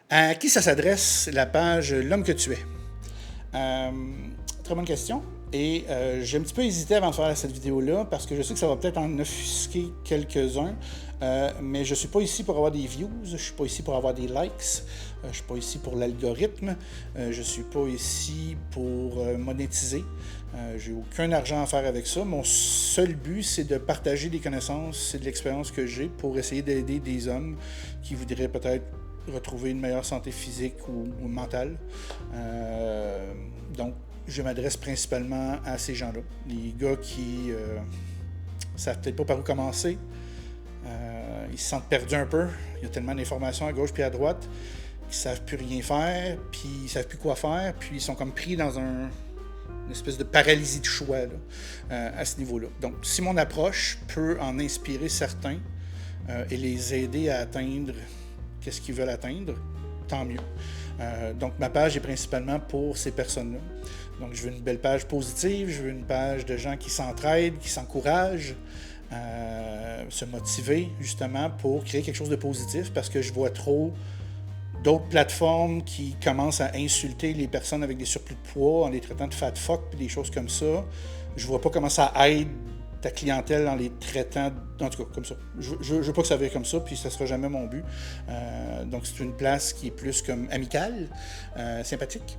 À qui ça s'adresse, la page L'homme que tu es? Euh, Très bonne question. Et j'ai un petit peu hésité avant de faire cette vidéo-là parce que je sais que ça va peut-être en offusquer quelques-uns. Mais je ne suis pas ici pour avoir des views, je ne suis pas ici pour avoir des likes, je ne suis pas ici pour l'algorithme, je ne suis pas ici pour monétiser. J'ai aucun argent à faire avec ça. Mon seul but, c'est de partager des connaissances et de l'expérience que j'ai pour essayer d'aider des hommes qui voudraient peut-être retrouver une meilleure santé physique ou mentale. Donc, je m'adresse principalement à ces gens-là. Les gars qui savent peut-être pas par où commencer. Ils se sentent perdus un peu. Il y a tellement d'informations à gauche puis à droite qu'ils ne savent plus rien faire, puis ils ne savent plus quoi faire, puis ils sont comme pris dans une espèce de paralysie de choix là, à ce niveau-là. Donc, si mon approche peut en inspirer certains et les aider à atteindre qu'est-ce qu'ils veulent atteindre, tant mieux. Donc, ma page est principalement pour ces personnes-là. Donc, je veux une belle page positive, je veux une page de gens qui s'entraident, qui s'encouragent, se motiver justement pour créer quelque chose de positif parce que je vois trop d'autres plateformes qui commencent à insulter les personnes avec des surplus de poids en les traitant de fat fuck et des choses comme ça. Je vois pas comment ça aide ta clientèle en les traitant, en tout cas comme ça. Je veux pas que ça vienne comme ça, puis ça sera jamais mon but. Donc c'est une place qui est plus comme amicale, sympathique,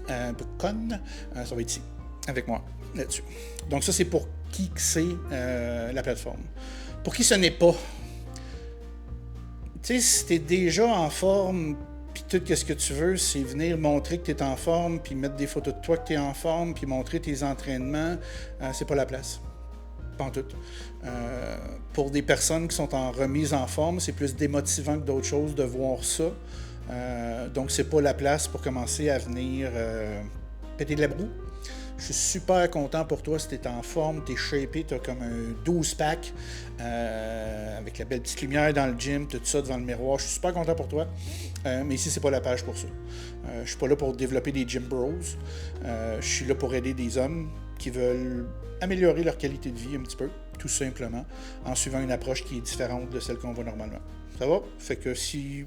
un peu conne. Ça va être ici, avec moi, là-dessus. Donc ça c'est pour qui c'est la plateforme. Pour qui ce n'est pas. Tu sais, si t'es déjà en forme, puis tout ce que tu veux, c'est venir montrer que t'es en forme, puis mettre des photos de toi que t'es en forme, puis montrer tes entraînements, c'est pas la place. Pas en tout. Pour des personnes qui sont en remise en forme, c'est plus démotivant que d'autres choses de voir ça. Donc, c'est pas la place pour commencer à venir péter de la broue. Je suis super content pour toi si t'es en forme, t'es shapé, t'as comme un 12-pack avec la belle petite lumière dans le gym, tout ça devant le miroir. Je suis super content pour toi. Mais ici, c'est pas la page pour ça. Je suis pas là pour développer des gym bros. Je suis là pour aider des hommes qui veulent améliorer leur qualité de vie un petit peu, tout simplement, en suivant une approche qui est différente de celle qu'on voit normalement. Ça va? Fait que si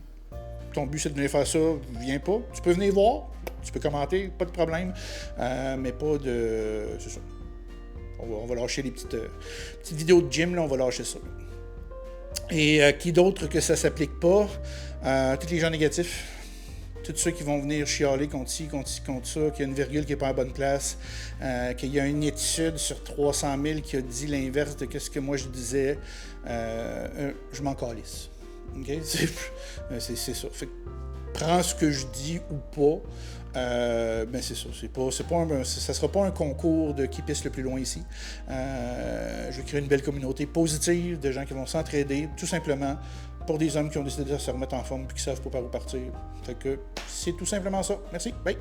ton but c'est de venir faire ça, viens pas. Tu peux venir voir, tu peux commenter, pas de problème, mais pas de... C'est ça. On va lâcher les petites vidéos de gym, là, on va lâcher ça. Et qui d'autre que ça s'applique pas? Tous les gens négatifs. Tous ceux qui vont venir chialer contre ci, contre ça, qu'il y a une virgule qui n'est pas à la bonne place, qu'il y a une étude sur 300 000 qui a dit l'inverse de ce que moi je disais, je m'en calisse. Okay? C'est ça. Fait que, prends ce que je dis ou pas. Ben c'est ça. Ça sera pas un concours de qui pisse le plus loin ici. Je vais créer une belle communauté positive de gens qui vont s'entraider, tout simplement, pour des hommes qui ont décidé de se remettre en forme et qui savent pas par où partir. Fait que c'est tout simplement ça. Merci. Bye.